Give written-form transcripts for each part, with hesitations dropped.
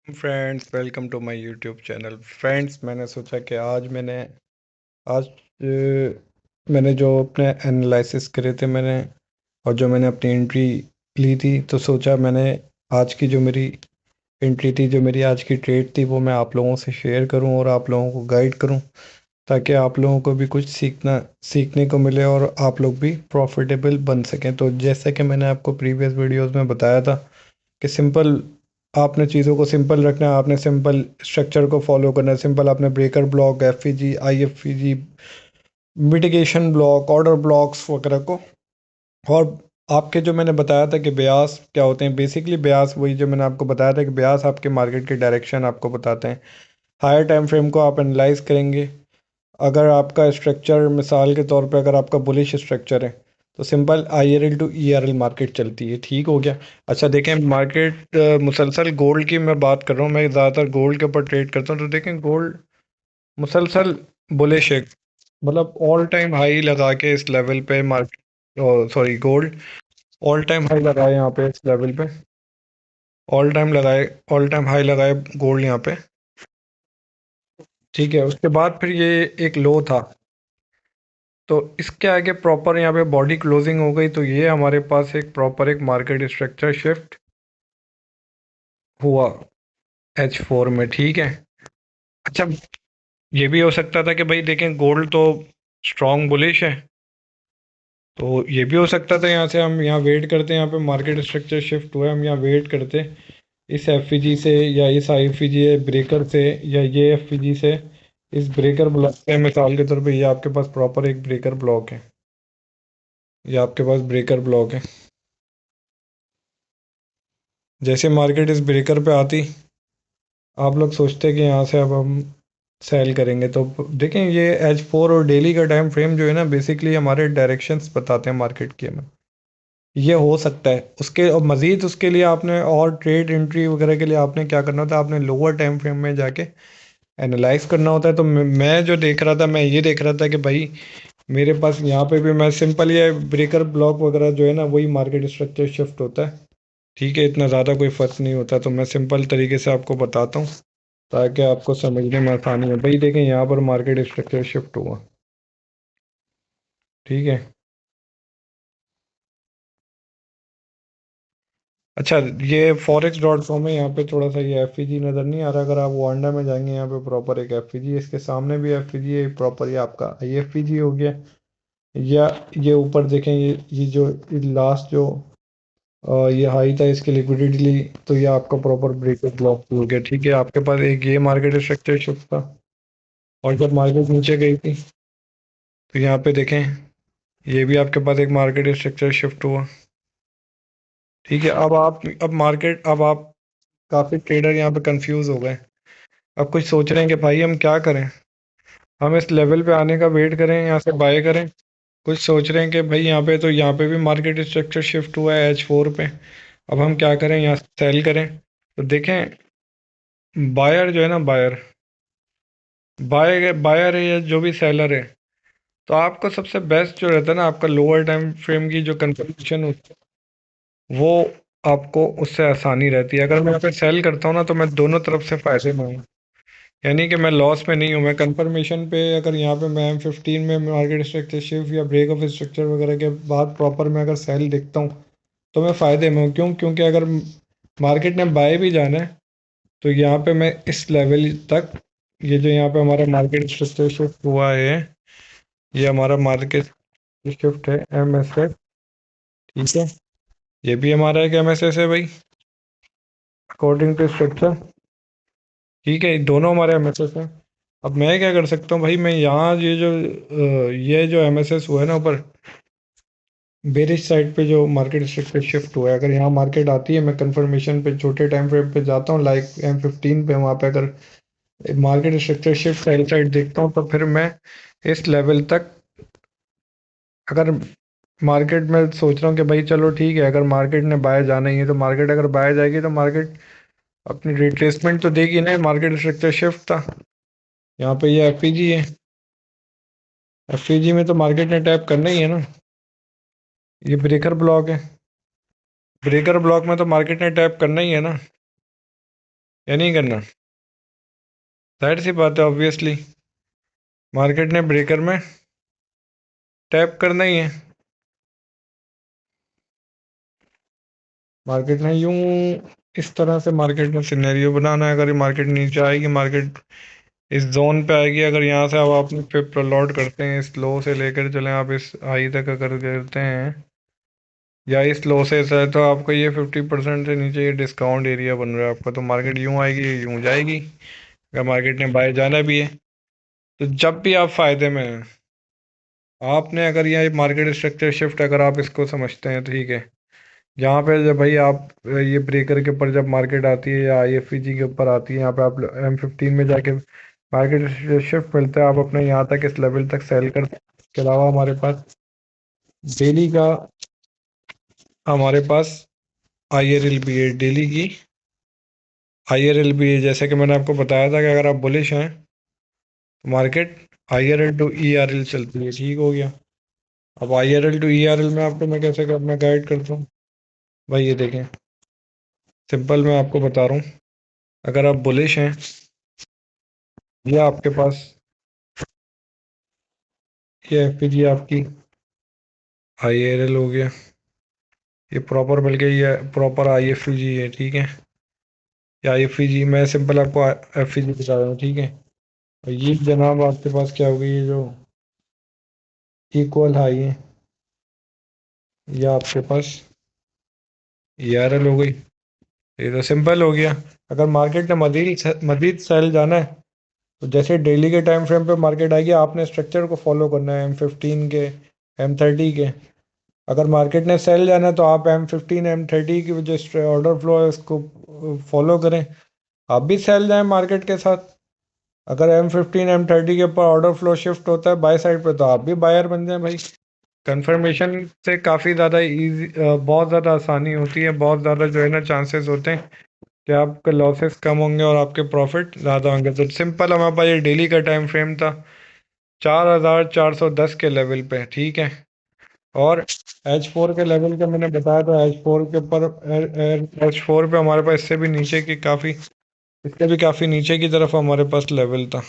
Friends, welcome to my YouTube channel. Friends, मैंने सोचा कि आज मैंने जो अपने एनालिसिस करे थे और जो मैंने अपनी एंट्री ली थी, तो सोचा मैंने आज की जो मेरी एंट्री थी, जो मेरी आज की ट्रेड थी, वो मैं आप लोगों से शेयर करूं और आप लोगों को गाइड करूं, ताकि आप लोगों को भी कुछ सीखने को मिले और आप लोग भी प्रॉफिटेबल बन सकें। तो जैसे कि मैंने आपको प्रीवियस वीडियोस में बताया था कि सिंपल आपने चीज़ों को सिंपल रखना है, आपने सिंपल स्ट्रक्चर को फॉलो करना है। सिंपल आपने breaker block, F I F G, mitigation block, order blocks वगैरह को, और आपके जो मैंने बताया था कि ब्यास क्या होते हैं, बेसिकली ब्यास वही जो मैंने आपको बताया था कि ब्यास आपके मार्केट के डायरेक्शन आपको बताते हैं। हायर टाइम फ्रेम को आप एनालाइज करेंगे। अगर आपका स्ट्रक्चर मिसाल के तौर पे, अगर आपका बुलिश स्ट्रक्चर है, तो simple IRL to ERL market चलती है। ठीक हो गया। अच्छा देखें, मार्केट मुसलसल गोल्ड की मैं बात कर रहा हूँ, मैं ज़्यादातर गोल्ड के ऊपर ट्रेड करता हूँ। तो देखें, गोल्ड मुसलसल बुलिश है, मतलब ऑल टाइम हाई लगा के इस लेवल पे market, sorry, gold all time high लगाए यहाँ पे इस लेवल पे, ऑल टाइम हाई लगाए गोल्ड यहाँ पे। ठीक है, उसके बाद फिर ये एक लो था, तो इसके आगे प्रॉपर यहाँ पे बॉडी क्लोजिंग हो गई, तो ये हमारे पास एक प्रॉपर एक मार्केट स्ट्रक्चर शिफ्ट हुआ H4 में। ठीक है। अच्छा, ये भी हो सकता था कि भाई देखें, गोल्ड तो स्ट्रॉन्ग बुलिश है, तो ये भी हो सकता था यहाँ से हम यहाँ वेट करते हैं, यहाँ पे मार्केट स्ट्रक्चर शिफ्ट हुआ है, हम यहाँ वेट करते इस FEG से या इस IFEG ब्रेकर से, या ये FEG से इस ब्रेकर ब्लॉक से। मिसाल के तौर पे ये आपके पास प्रॉपर एक ब्रेकर ब्लॉक है, ये आपके पास ब्रेकर ब्लॉक है। जैसे मार्केट इस ब्रेकर पे आती, आप लोग सोचते कि यहाँ से अब हम सेल करेंगे, तो देखें ये H4 और डेली का टाइम फ्रेम जो है ना, बेसिकली हमारे डायरेक्शंस बताते हैं मार्केट के हमें। ये हो सकता है उसके और मज़ीद, उसके लिए आपने और ट्रेड एंट्री वगैरह के लिए आपने क्या करना होता है, आपने लोअर टाइम फ्रेम में जाके एनालाइज करना होता है। तो मैं जो देख रहा था, मैं ये देख रहा था कि भाई मेरे पास यहाँ पे भी मैं सिंपल ये ब्रेकर ब्लॉक वगैरह जो है ना, वही मार्केट स्ट्रक्चर शिफ्ट होता है। ठीक है, इतना ज़्यादा कोई फ़र्क नहीं होता, तो मैं सिंपल तरीके से आपको बताता हूँ ताकि आपको समझने में आसानी हो। भाई देखें, यहाँ पर मार्केट स्ट्रक्चर शिफ्ट हुआ। ठीक है। अच्छा, ये forex.com है, यहाँ पे थोड़ा सा ये FEG नज़र नहीं आ रहा। अगर आप वांडा में जाएंगे, यहाँ पे प्रॉपर एक FEG है, इसके सामने भी FEG है, प्रॉपर ये आपका IFEG हो गया। या ये ऊपर देखें, ये जो लास्ट जो ये हाई था, इसकी लिक्विडिटी ली, तो ये आपका प्रॉपर ब्रेकआउट ब्लॉक हो गया। ठीक है, आपके पास एक ये मार्केट स्ट्रक्चर शिफ्ट था, और जब मार्केट नीचे गई थी, तो यहाँ पे देखें, ये भी आपके पास एक मार्केट स्ट्रक्चर शिफ्ट हुआ। ठीक है, अब आप काफ़ी ट्रेडर यहाँ पे कंफ्यूज हो गए। अब कुछ सोच रहे हैं कि भाई हम क्या करें, हम इस लेवल पे आने का वेट करें, यहाँ से बाय करें। कुछ सोच रहे हैं कि भाई यहाँ पे भी मार्केट स्ट्रक्चर शिफ्ट हुआ है H4 पे, अब हम क्या करें, यहाँ से सेल करें। तो देखें, बायर जो है ना, बायर है या जो भी सेलर है, तो आपको सबसे बेस्ट जो रहता है ना, आपका लोअर टाइम फ्रेम की जो कंफर्मेशन होती है, वो आपको उससे आसानी रहती है। अगर मैं यहाँ पे सेल करता हूँ ना, तो मैं दोनों तरफ से फायदे में हूँ, यानी कि मैं लॉस में नहीं हूँ। मैं कंफर्मेशन पे, अगर यहाँ पे मैं M15 में मार्केट स्ट्रक्चर शिफ्ट या ब्रेक ऑफ स्ट्रक्चर वगैरह के बाद प्रॉपर मैं अगर सेल देखता हूँ, तो मैं फ़ायदे में हूँ। क्यों? क्योंकि अगर मार्केट ने बाय भी जाना है, तो यहाँ पे मैं इस लेवल तक, ये जो यहाँ पे हमारा मार्केट स्ट्रक्चर शिफ्ट हुआ है, ये हमारा मार्केट शिफ्ट है MSS। ठीक है, ये भी हमारा एक MSS है भाई, अकॉर्डिंग टू स्ट्रक्चर। ठीक है, दोनों हमारे MSS हैं। अब मैं क्या कर सकता हूँ भाई, मैं यहाँ ये जो MSS हुआ है ना ऊपर, बेरिश साइड पे जो मार्केट स्ट्रक्चर शिफ्ट हुआ है, अगर यहाँ मार्केट आती है, मैं कंफर्मेशन पे छोटे टाइम फ्रेम पे जाता हूँ, लाइक M15 पे, वहाँ पे अगर market structure shift sell side देखता हूँ, तो फिर मैं इस लेवल तक, अगर मार्केट में सोच रहा हूँ कि भाई चलो ठीक है, अगर मार्केट ने बाय जाना ही है, तो मार्केट अगर बाय जाएगी, तो मार्केट अपनी रिट्रेसमेंट तो देगी ना। मार्केट स्ट्रक्चर शिफ्ट था, यहाँ पे ये FEG है, FEG में तो मार्केट ने टैप करना ही है ना। ये ब्रेकर ब्लॉक है, ब्रेकर ब्लॉक में तो मार्केट ने टैप करना ही है ना। या नहीं करना? जाहिर सी बात है, ऑब्वियसली मार्केट ने ब्रेकर में टैप करना ही है। मार्केट ने यूं इस तरह से मार्केट में सिनेरियो बनाना है। अगर ये मार्केट नीचे आएगी, मार्केट इस जोन पे आएगी, अगर यहाँ से अब आप पे प्लॉट करते हैं, इस लो से लेकर चलें आप इस हाई तक अगर करते हैं, या इस लो से है, तो आपको ये 50% से नीचे ये डिस्काउंट एरिया बन रहा है आपका। तो मार्केट यूं आएगी यूं जाएगी। अगर मार्केट ने बाय जाना भी है, तो जब भी आप फायदे में हैं, आपने अगर ये मार्केट स्ट्रक्चर शिफ्ट अगर आप इसको समझते हैं, तो ठीक है। जहाँ पे जब भाई आप ये ब्रेकर के ऊपर जब मार्केट आती है या IFEG के ऊपर आती है, यहाँ पे आप M15 में जाके मार्केट शिफ्ट मिलता है, आप अपने यहाँ तक इस लेवल तक सेल कर। इसके अलावा डेली का हमारे पास IRL भी है, डेली की IRL भी है। जैसे कि मैंने आपको बताया था कि अगर आप बुलिश हैं, तो मार्केट IRL टू ERL चलती है। ठीक हो गया? अब IRL टू ERL में आपको मैं कैसे मैं गाइड करता हूँ भाई, ये देखें। सिंपल मैं आपको बता रहा हूँ, अगर आप बुलिश हैं, ये आपके पास ये FPG आपकी IRL हो गया, ये प्रॉपर, बल्कि ये प्रॉपर IFEG है। ठीक है? ये IFEG मैं सिंपल आपको FEG बता रहा हूँ। ठीक है? और ये जनाब आपके पास क्या होगी, ये जो इक्वल हाई है, ये आपके पास ERL हो गई। ये तो सिंपल हो गया। अगर मार्केट ने मजीद मजीद सेल जाना है, तो जैसे डेली के टाइम फ्रेम पे मार्केट आएगी, आपने स्ट्रक्चर को फॉलो करना है, M15 के, M30 के। अगर मार्केट ने सेल जाना है, तो आप M15 M30 की जो ऑर्डर फ्लो है उसको फॉलो करें। आप भी सेल जाएं मार्केट के साथ। अगर M15 M30 के ऊपर ऑर्डर फ्लो शिफ्ट होता है बाय साइड पे, तो आप भी बायर बन जाएं भाई। कंफर्मेशन से काफ़ी ज़्यादा इजी, बहुत ज़्यादा आसानी होती है, बहुत ज़्यादा जो है ना चांसेस होते हैं कि आपके लॉसेस कम होंगे और आपके प्रॉफिट ज़्यादा होंगे। तो सिंपल हमारे पास ये डेली का टाइम फ्रेम था 4410 के लेवल पे। ठीक है? और H4 के लेवल का मैंने बताया था, H4 के ऊपर, H4 पे हमारे पास इससे भी नीचे की काफ़ी, इससे भी काफ़ी नीचे की तरफ हमारे पास लेवल था।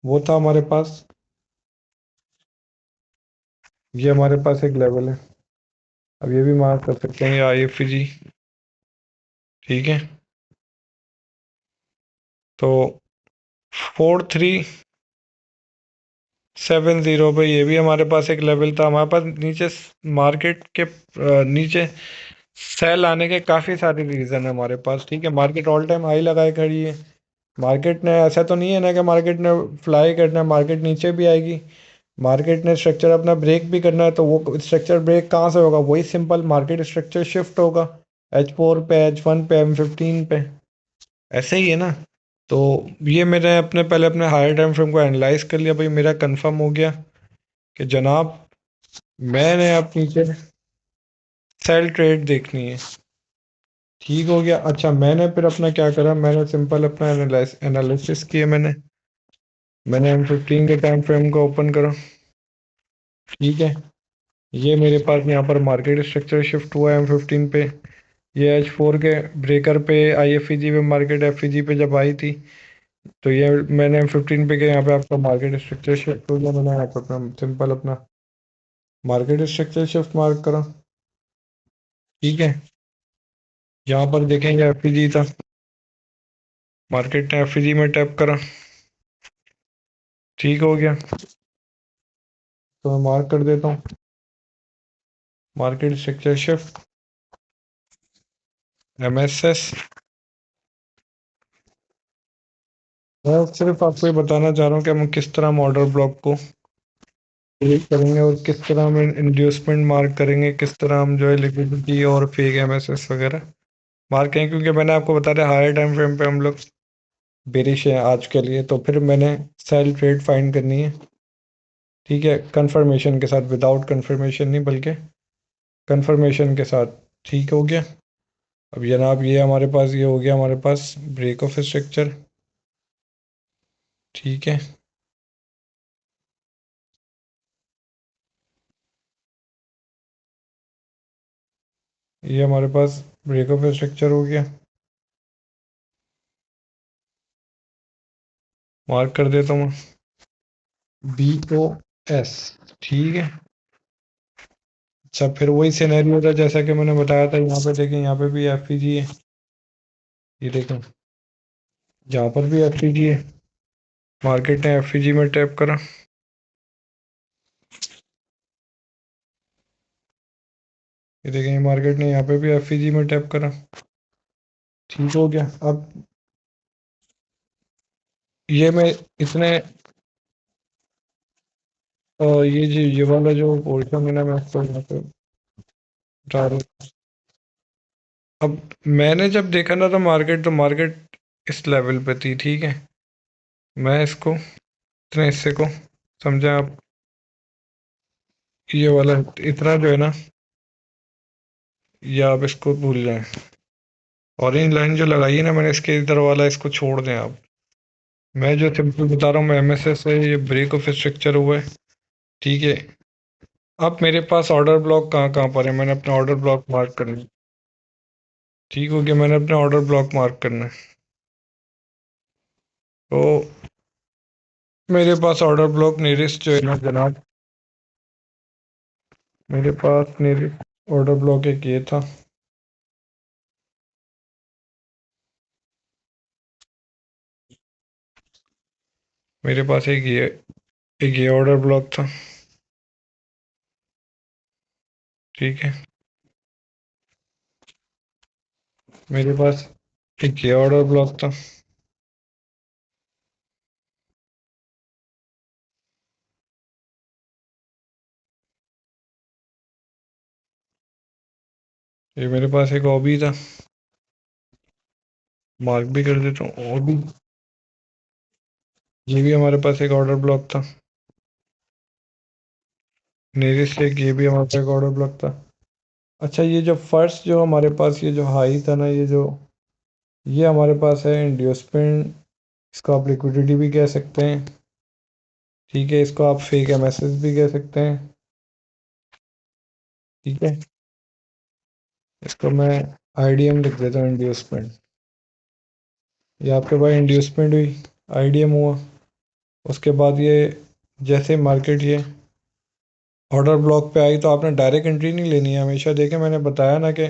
वो था हमारे पास, ये हमारे पास एक लेवल है। अब ये भी मार्क कर सकते हैं, ये IFG। ठीक है? तो 4370 पे ये भी हमारे पास एक लेवल था। हमारे पास नीचे मार्केट के नीचे सेल आने के काफ़ी सारे रीज़न है हमारे पास। ठीक है? मार्केट ऑल टाइम हाई लगाए खड़ी है। मार्केट ने ऐसा तो नहीं है ना कि मार्केट ने फ्लाई करना है, मार्केट नीचे भी आएगी। मार्केट ने स्ट्रक्चर अपना ब्रेक भी करना है, तो वो स्ट्रक्चर ब्रेक कहाँ से होगा? वही सिंपल मार्केट स्ट्रक्चर शिफ्ट होगा H4 पे, H1 पे, M15 पे। ऐसे ही है ना? तो ये मैंने पहले अपने हायर टाइम फ्रेम को एनालाइज कर लिया भाई, मेरा कंफर्म हो गया कि जनाब मैंने अब नीचे सेल ट्रेड देखनी है। ठीक हो गया? अच्छा, मैंने फिर अपना क्या करा, मैंने सिंपल अपना एनालिसिस किया। मैंने M15 के टाइम फ्रेम को ओपन करा। ठीक है? ये मेरे पास यहाँ पर मार्केट स्ट्रक्चर शिफ्ट हुआ है M15 पे। ये H4 के ब्रेकर पे, IFEG पे, मार्केट FEG पे जब आई थी, तो ये मैंने M15 पे किया। यहाँ पे आपका मार्केट स्ट्रक्चर शिफ्ट हो गया। मैंने यहाँ पर अपना सिंपल अपना मार्केट स्ट्रक्चर शिफ्ट मार्क करा। ठीक है? यहाँ पर देखेंगे FEG था, मार्केट ने FEG में टैप करा। ठीक हो गया? तो मैं मार्क कर देता हूँ मार्केट स्ट्रक्चर शिफ्ट MSS। मैं सिर्फ आपको ये बताना चाह रहा हूँ कि हम किस तरह हम ऑर्डर ब्लॉक को डिलीट करेंगे और किस तरह हम इंड्यूसमेंट मार्क करेंगे, किस तरह हम जो है लिक्विडिटी और फेक MSS वगैरह मार्क करेंगे। क्योंकि मैंने आपको बता दिया हायर टाइम फ्रेम पे हम लोग बेरिश है आज के लिए, तो फिर मैंने सेल ट्रेड फाइंड करनी है। ठीक है? कंफर्मेशन के साथ, विदाउट कंफर्मेशन नहीं बल्कि कंफर्मेशन के साथ। ठीक हो गया? अब जनाब ये हमारे पास ये हो गया हमारे पास ब्रेक ऑफ स्ट्रक्चर। ठीक है? ये हमारे पास ब्रेक ऑफ स्ट्रक्चर हो गया। मार्क कर देता हूँ। BOS। ठीक है। अच्छा, फिर वही सिनेरियो था जैसा कि मैंने बताया था, यहाँ पे देखें, यहाँ पे भी FPG है। ये देखें, यहाँ पर भी FPG है। मार्केट ने FPG में टैप करा। ये देखें, मार्केट ने यहाँ पे भी FPG में टैप करा। ठीक हो गया। अब ये मैं इतने ये जी ये वाला जो पोर्शन है ना, मैं इसको यहाँ पे उठा रहा हूँ। अब मैंने जब देखा ना, तो मार्केट इस लेवल पे थी। ठीक है। मैं इसको इतने हिस्से को, समझे आप, ये वाला इतना जो है ना, ये आप इसको भूल जाएं। ऑरेंज लाइन जो लगाई है ना मैंने, इसके इधर वाला इसको छोड़ दें आप। मैं जो सिंपल बता रहा हूँ, मैं MSS है, ये ब्रेक ऑफ स्ट्रक्चर हुआ है। ठीक है। अब मेरे पास ऑर्डर ब्लॉक कहाँ कहाँ पर है, मैंने अपना ऑर्डर ब्लॉक मार्क करना है। ठीक हो गया, मैंने अपना ऑर्डर ब्लॉक मार्क करना है। तो मेरे पास ऑर्डर ब्लॉक नियरेस्ट जो है ना जनाब, मेरे पास नियरेस्ट ऑर्डर ब्लॉक एक ये था। मेरे पास एक ये ऑर्डर ब्लॉक था। ठीक है। मेरे पास एक ये ऑर्डर ब्लॉक था। ये मेरे पास एक OB था। मार्क भी कर देता हूँ OB। ये भी हमारे पास एक ऑर्डर ब्लॉक था। नियरेस्ट एक ये भी हमारे पास एक ऑर्डर ब्लॉक था। अच्छा, ये जो फर्स्ट जो हमारे पास ये जो हाई था ना, ये हमारे पास है इंड्यूसमेंट। इसको आप लिक्विडिटी भी कह सकते हैं। ठीक है। इसको आप फेक MSS भी कह सकते हैं। ठीक है। इसको मैं IDM लिख देता हूँ, इंड्यूसमेंट। ये आपके पास इंड्यूसमेंट हुई, IDM हुआ। उसके बाद ये जैसे मार्केट ये ऑर्डर ब्लॉक पे आई, तो आपने डायरेक्ट एंट्री नहीं लेनी है हमेशा। देखें, मैंने बताया ना कि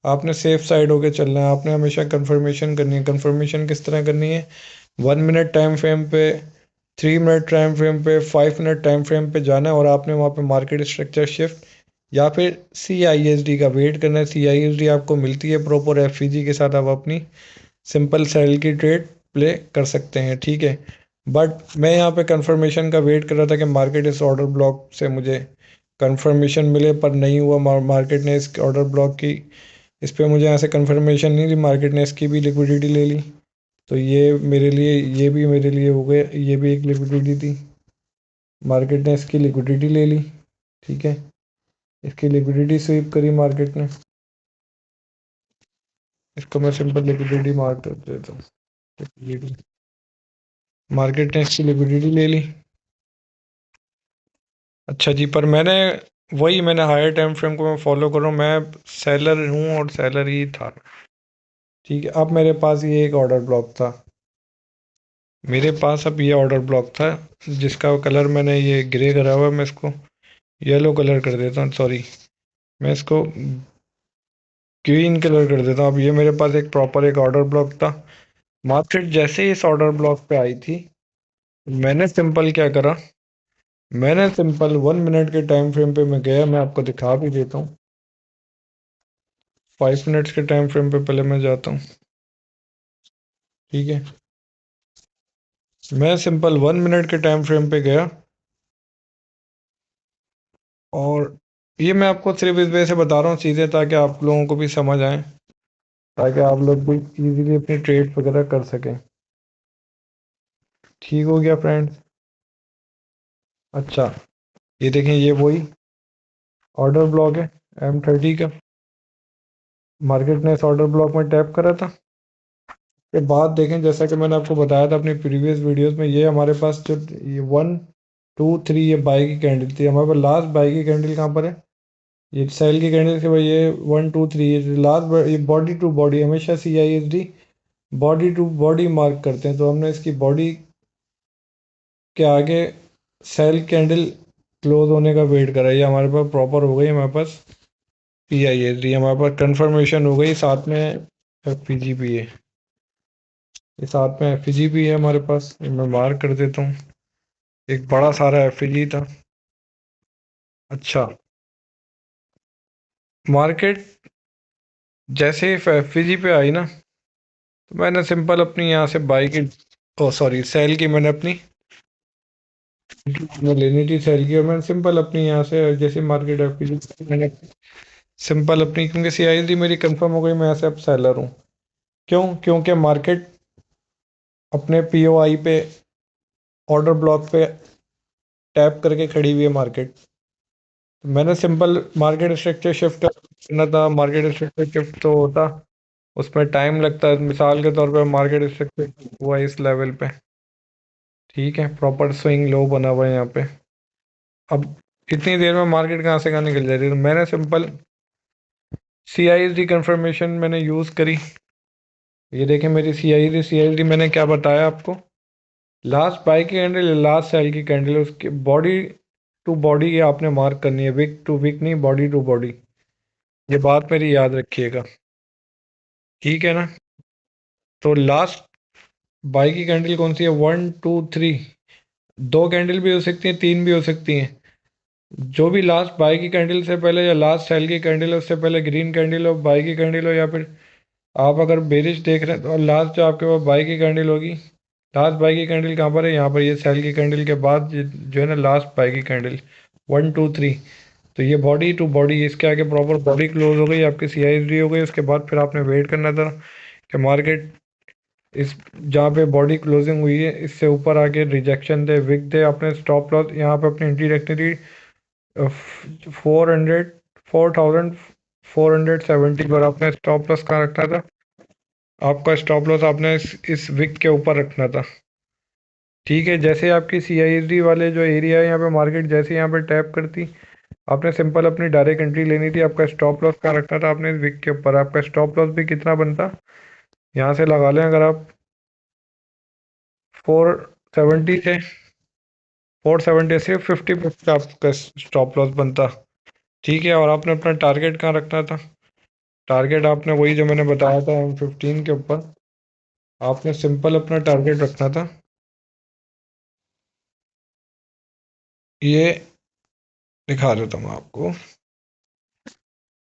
आपने सेफ साइड होके चलना है। आपने हमेशा कंफर्मेशन करनी है। कंफर्मेशन किस तरह करनी है? 1 मिनट टाइम फ्रेम पे, 3 मिनट टाइम फ्रेम पे, 5 मिनट टाइम फ्रेम पे जाना है, और आपने वहाँ पे मार्केट स्ट्रक्चर शिफ्ट या फिर CISD का वेट करना है। CISD आपको मिलती है प्रॉपर FPG के साथ, आप अपनी सिंपल सेल की ट्रेड प्ले कर सकते हैं। ठीक है। बट मैं यहाँ पे कंफर्मेशन का वेट कर रहा था कि मार्केट इस ऑर्डर ब्लॉक से मुझे कंफर्मेशन मिले, पर नहीं हुआ। मार्केट ने इस ऑर्डर ब्लॉक की, इस पे मुझे यहाँ से कंफर्मेशन नहीं दी। मार्केट ने इसकी भी लिक्विडिटी ले ली। तो ये भी मेरे लिए हो गया, ये भी एक लिक्विडिटी थी। मार्केट ने इसकी लिक्विडिटी ले ली। ठीक है। इसकी लिक्विडिटी स्वीप करी मार्केट ने। इसको मैं सिंपल लिक्विडिटी मार्क कर देता हूँ। मार्केट ने इसकी लिक्विडिटी ले ली। अच्छा जी, पर मैंने हायर टाइम फ्रेम को मैं फॉलो कर रहा हूँ। मैं सेलर हूँ और सेलर ही था। ठीक है। अब मेरे पास ये एक ऑर्डर ब्लॉक था। मेरे पास अब ये ऑर्डर ब्लॉक था, जिसका कलर मैंने ये ग्रे करा हुआ है। मैं इसको येलो कलर कर देता हूँ, सॉरी, मैं इसको ग्रीन कलर कर देता हूँ। अब ये मेरे पास एक प्रॉपर एक ऑर्डर ब्लॉक था। मार्केट जैसे ही इस ऑर्डर ब्लॉक पे आई थी, मैंने सिंपल क्या करा, मैंने सिंपल 1 मिनट के टाइम फ्रेम पे मैं गया। मैं आपको दिखा भी देता हूँ। 5 मिनट्स के टाइम फ्रेम पे पहले मैं जाता हूँ। ठीक है। मैं सिंपल 1 मिनट के टाइम फ्रेम पे गया, और ये मैं आपको सिर्फ इस वजह से बता रहा हूँ सीधे, ताकि आप लोगों को भी समझ आए, ताकि आप लोग भी इजीली अपनी ट्रेड वगैरह कर सकें। ठीक हो गया फ्रेंड्स। अच्छा, ये देखें, ये वही ऑर्डर ब्लॉक है M30 का। मार्केट ने इस ऑर्डर ब्लॉक में टैप करा था। के बाद देखें, जैसा कि मैंने आपको बताया था अपनी प्रीवियस वीडियोस में, ये हमारे पास जो ये 1 2 3 ये बाई की कैंडल थी। हमारे पास लास्ट बाई की कैंडल कहाँ पर है? ये सेल की कैंडल के भाई, ये 1 2 3, ये लास्ट, ये बॉडी टू बॉडी, हमेशा CISD body to body mark करते हैं। तो हमने इसकी बॉडी के आगे सेल कैंडल क्लोज होने का वेट करा, ये हमारे पास प्रॉपर हो गई, हमारे पास PISD हमारे पास कंफर्मेशन हो गई, साथ में FPG भी है, ये साथ में FPG भी है हमारे पास, ये मैं मार्क कर देता हूँ, एक बड़ा सारा FPG था। अच्छा, मार्केट जैसे ही FPG पे आई ना, तो मैंने सिंपल अपनी यहाँ से बाई की, ओ सॉरी सेल की, मैंने अपनी मैं लेनी थी सेल की, और मैंने सिंपल अपनी यहाँ से जैसे मार्केट FPG मैंने सिंपल अपनी, क्योंकि CISD मेरी कंफर्म हो गई, मैं यहाँ से अब सेलर हूँ। क्यों? क्योंकि मार्केट अपने POI पे ऑर्डर ब्लॉक पे टैप करके खड़ी हुई है मार्केट। तो मैंने सिंपल मार्केट स्ट्रक्चर शिफ्ट करना था, मार्केट स्ट्रक्चर शिफ्ट तो होता, उसमें टाइम लगता है, मिसाल के तौर पे मार्केट स्ट्रक्चर हुआ इस लेवल पे, ठीक है, प्रॉपर स्विंग लो बना हुआ है यहाँ पे। अब इतनी देर में मार्केट कहाँ से कहाँ निकल जा रही है, तो मैंने सिंपल CISD कंफर्मेशन मैंने यूज़ करी। ये देखें मेरी CISD मैंने क्या बताया आपको, लास्ट बाई की कैंडल, लास्ट सेल की कैंडल, उसकी बॉडी टू बॉडी ये आपने मार्क करनी है, विक टू विक नहीं, बॉडी टू बॉडी, ये बात मेरी याद रखिएगा, ठीक है ना। तो लास्ट बाई की कैंडल कौन सी है, 1 2 3, दो कैंडल भी हो सकती हैं, तीन भी हो सकती हैं, जो भी लास्ट बाई की कैंडल से पहले या लास्ट सेल की कैंडल है उससे पहले ग्रीन कैंडल हो, बाई की कैंडल हो, या फिर आप अगर बेरिश देख रहे हैं तो लास्ट जो आपके पास बाई की कैंडल होगी, लास्ट बाई की कैंडल कहाँ पर है, यहाँ पर, ये सेल की कैंडल के बाद जो है ना लास्ट बाई की कैंडल, 1 2 3, तो ये बॉडी टू बॉडी, इसके आगे प्रॉपर बॉडी क्लोज हो गई, आपकी CISD हो गई, उसके बाद फिर आपने वेट करना था कि मार्केट इस जहाँ पे बॉडी क्लोजिंग हुई है इससे ऊपर आके रिजेक्शन दे, विक दे, अपने स्टॉप लॉस यहाँ पे अपनी एंट्री रखनी थी 4,470 पर, आपने स्टॉप लॉस कहाँ रखना था, आपका स्टॉप लॉस आपने इस विक के ऊपर रखना था, ठीक है। जैसे आपकी CISD वाले जो एरिया है यहाँ पे मार्केट जैसे यहाँ पे टैप करती, आपने सिंपल अपनी डायरेक्ट एंट्री लेनी थी, आपका स्टॉप लॉस कहाँ रखना था, आपने इस विक के ऊपर, आपका स्टॉप लॉस भी कितना बनता, यहाँ से लगा लें, अगर आप 470 से 470 से 50 का आपका स्टॉप लॉस बनता, ठीक है। और आपने अपना टारगेट कहाँ रखना था, टारगेट आपने वही जो मैंने बताया था M15 के ऊपर, आपने सिंपल अपना टारगेट रखना था, ये दिखा देता हूँ आपको,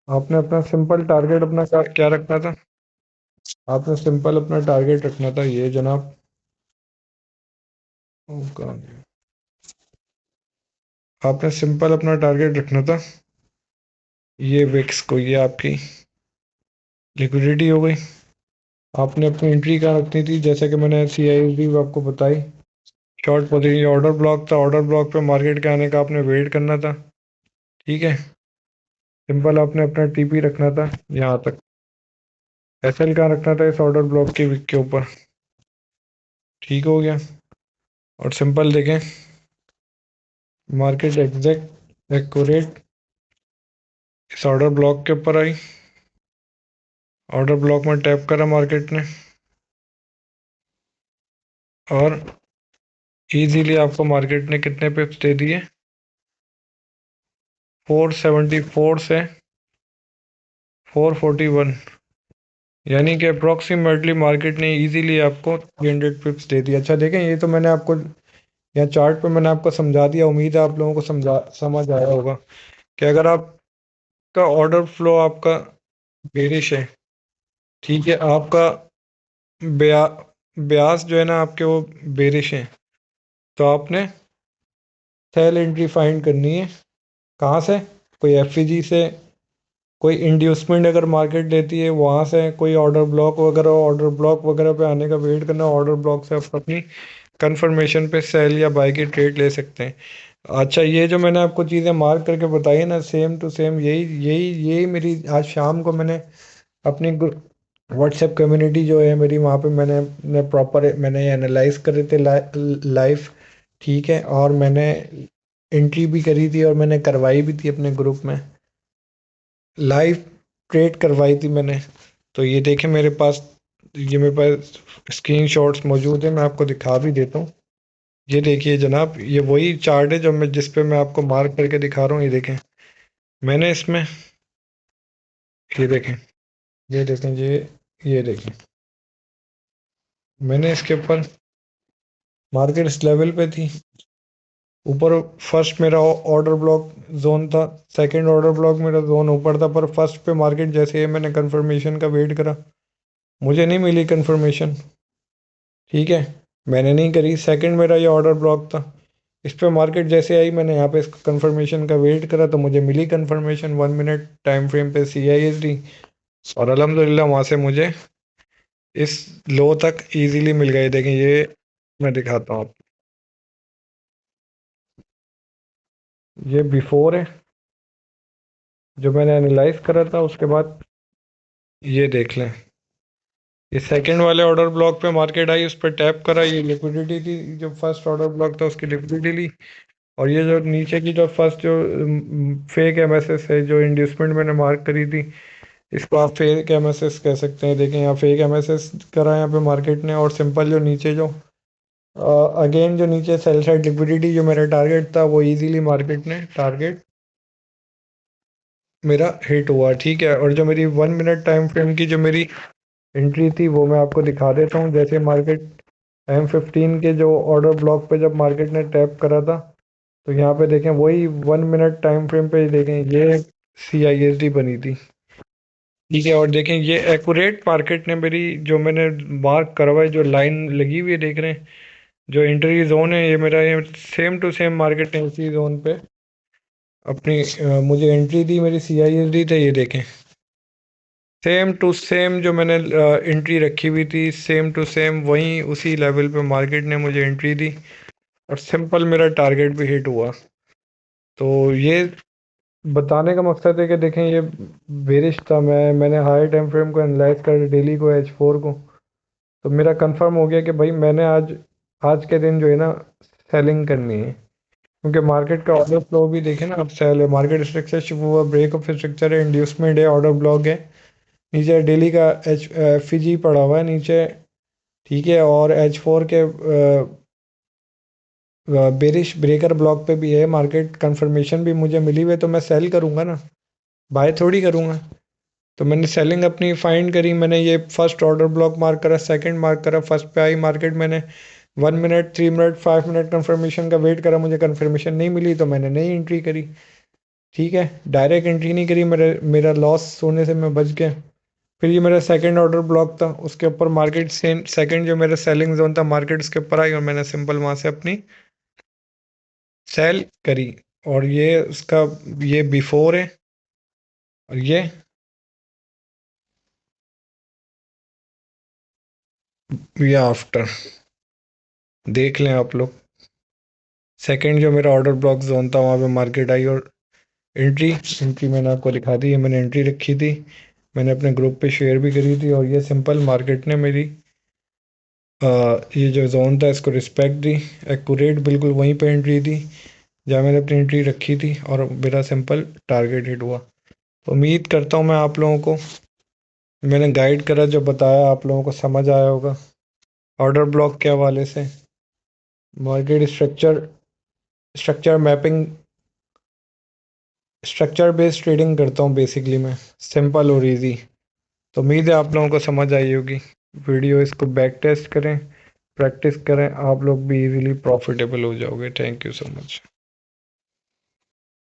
आपने अपना सिंपल टारगेट अपना क्या क्या रखना था, आपने सिंपल अपना टारगेट रखना था ये जनाब, ओ, कहाँ गया? आपने सिंपल अपना टारगेट रखना था ये विक्स को, ये आपकी लिक्विडिटी हो गई, आपने अपनी एंट्री कहाँ रखनी थी, जैसे कि मैंने CISD आपको बताई, शॉर्ट पोजीशन ऑर्डर ब्लॉक था, ऑर्डर ब्लॉक पे मार्केट के आने का आपने वेट करना था, ठीक है। सिंपल आपने अपना TP रखना था यहाँ तक, SL कहाँ रखना था इस ऑर्डर ब्लॉक के विक के ऊपर, ठीक हो गया। और सिंपल देखें मार्केट एग्जैक्ट एक्यूरेट इस ऑर्डर ब्लॉक के ऊपर आई, ऑर्डर ब्लॉक में टैप करा मार्केट ने, और इजीली आपको मार्केट ने कितने पिप्स दे दिए, 474 से 441, यानी कि अप्रोक्सीमेटली मार्केट ने इजीली आपको 300 पिप्स दे दिया। अच्छा देखें, ये तो मैंने आपको यहाँ चार्ट पे मैंने आपको समझा दिया, उम्मीद है आप लोगों को समझ आया होगा कि अगर आपका ऑर्डर फ्लो आपका बेरिश है, ठीक है, आपका ब्या ब्यास जो है ना आपके वो बेरिश हैं, तो आपने सेल एंट्री फाइंड करनी है, कहाँ से, कोई FPG से, कोई इंड्यूसमेंट अगर मार्केट लेती है वहाँ से, कोई ऑर्डर ब्लॉक वगैरह पे आने का वेट करना, ऑर्डर ब्लॉक से आप अपनी कंफर्मेशन पे सेल या बाई की ट्रेड ले सकते हैं। अच्छा, ये जो मैंने आपको चीज़ें मार्क करके बताई है ना, सेम टू सेम यही यही यही मेरी आज शाम को मैंने अपनी व्हाट्सएप कम्युनिटी जो है मेरी, वहाँ पे मैंने प्रॉपर मैंने एनालाइज कर रहे थे लाइव, ठीक है, और मैंने एंट्री भी करी थी और मैंने करवाई भी थी अपने ग्रुप में, लाइव ट्रेड करवाई थी मैंने। तो ये देखें मेरे पास, ये मेरे पास स्क्रीन शॉट्स मौजूद है, मैं आपको दिखा भी देता हूँ, ये देखिए जनाब, ये वही चार्ट है जो मैं जिस पे मैं आपको मार्क करके दिखा रहा हूँ। ये देखें, मैंने इसमें, ये देखें, ये देखें, ये देखें, मैंने इसके ऊपर मार्केट इस लेवल पे थी, ऊपर फर्स्ट मेरा ऑर्डर ब्लॉक जोन था, सेकंड ऑर्डर ब्लॉक मेरा जोन ऊपर था, पर फर्स्ट पे मार्केट जैसे ही मैंने कंफर्मेशन का वेट करा, मुझे नहीं मिली कंफर्मेशन। ठीक है, मैंने नहीं करी, सेकंड मेरा ये ऑर्डर ब्लॉक था, इस पे मार्केट जैसे आई मैंने यहाँ पे कंफर्मेशन का वेट करा तो मुझे मिली कंफर्मेशन 1 मिनट टाइम फ्रेम पे CISD। और अल्हम्दुलिल्लाह वहाँ से मुझे इस लो तक इजीली मिल गए। देखें ये, मैं दिखाता हूँ आपको, ये बिफोर है जो मैंने एनालाइज करा था, उसके बाद ये देख लें, ये सेकंड वाले ऑर्डर ब्लॉक पे मार्केट आई, उस पर टैप करा, ये लिक्विडिटी थी, जो फर्स्ट ऑर्डर ब्लॉक था उसकी लिक्विडिटी ली। और ये जो नीचे की जो फर्स्ट जो फेक MSS है, जो इंड्यूसमेंट मैंने मार्क करी थी, इसको आप फेक MSS कह सकते हैं। देखें यहाँ फेक MSS करा यहाँ पे मार्केट ने, और सिंपल जो नीचे जो अगेन जो नीचे सेल साइड लिक्विडिटी जो मेरा टारगेट था, वो इजीली मार्केट ने टारगेट मेरा हिट हुआ। ठीक है, और जो मेरी 1 मिनट टाइम फ्रेम की जो मेरी एंट्री थी वो मैं आपको दिखा देता हूँ। जैसे मार्केट M15 के जो ऑर्डर ब्लॉक पे जब मार्केट ने टैप करा था, तो यहाँ पे देखें वही 1 मिनट टाइम फ्रेम पे देखें ये CISD बनी थी। ठीक है, और देखें ये एक्यूरेट मार्केट ने मेरी जो मैंने मार्क करवाई जो लाइन लगी हुई है, देख रहे हैं जो एंट्री जोन है, ये मेरा ये सेम टू सेम मार्केट ने उसी जोन पे अपनी मुझे एंट्री दी, मेरी CISD थे, ये देखें सेम टू सेम जो मैंने एंट्री रखी हुई थी, सेम टू सेम वहीं उसी लेवल पे मार्केट ने मुझे एंट्री दी, और सिंपल मेरा टारगेट भी हिट हुआ। तो ये बताने का मकसद है कि देखें ये बेरिश था, मैंने हाई टाइम फ्रेम को एनालाइज कर, डेली को, H4 को, तो मेरा कंफर्म हो गया कि भाई मैंने आज आज के दिन जो है ना सेलिंग करनी है, क्योंकि मार्केट का ऑर्डर फ्लो भी देखें ना, अब सेल है, मार्केट स्ट्रक्चर शिफ्ट हुआ, ब्रेक ऑफ स्ट्रक्चर है, इंड्यूसमेंट है, ऑर्डर ब्लॉक है, नीचे डेली का FG पड़ा हुआ है नीचे। ठीक है, और H4 के बेरिश ब्रेकर ब्लॉक पे भी है मार्केट, कंफर्मेशन भी मुझे मिली हुई है, तो मैं सेल करूंगा ना, बाय थोड़ी करूंगा। तो मैंने सेलिंग अपनी फाइंड करी, मैंने ये फर्स्ट ऑर्डर ब्लॉक मार्क करा, सेकंड मार्क करा, फर्स्ट पे आई मार्केट, मैंने 1 मिनट, 3 मिनट, 5 मिनट कंफर्मेशन का वेट करा, मुझे कंफर्मेशन नहीं मिली तो मैंने नई एंट्री करी। ठीक है, डायरेक्ट एंट्री नहीं करी, मेरा लॉस होने से मैं बच गया। फिर ये मेरा सेकंड ऑर्डर ब्लॉक था, उसके ऊपर मार्केट सेम, सेकंड जो मेरा सेलिंग जोन था मार्केट उसके ऊपर आई, और मैंने सिंपल वहां से अपनी सेल करी। और ये उसका, ये बिफोर है, और ये आफ्टर, देख लें आप लोग। सेकंड जो मेरा ऑर्डर ब्लॉक जोन था वहाँ पे मार्केट आई, और एंट्री एंट्री मैंने आपको दिखा दी है, मैंने एंट्री रखी थी, मैंने अपने ग्रुप पे शेयर भी करी थी, और ये सिंपल मार्केट ने मेरी ये जो जोन था इसको रिस्पेक्ट दी, एक्यूरेट बिल्कुल वहीं पे एंट्री दी जहाँ मैंने अपनी एंट्री रखी थी, और मेरा सिंपल टारगेट हिट हुआ। तो उम्मीद करता हूँ मैं आप लोगों को मैंने गाइड करा, जो बताया आप लोगों को समझ आया होगा ऑर्डर ब्लॉक के हवाले से। Market structure structure mapping, structure based trading करता हूँ बेसिकली मैं, सिंपल और इजी। तो उम्मीद है आप लोगों को समझ आई होगी। वीडियो इसको बैक टेस्ट करें, प्रैक्टिस करें, आप लोग भी इजीली प्रॉफिटेबल हो जाओगे। Thank you so much.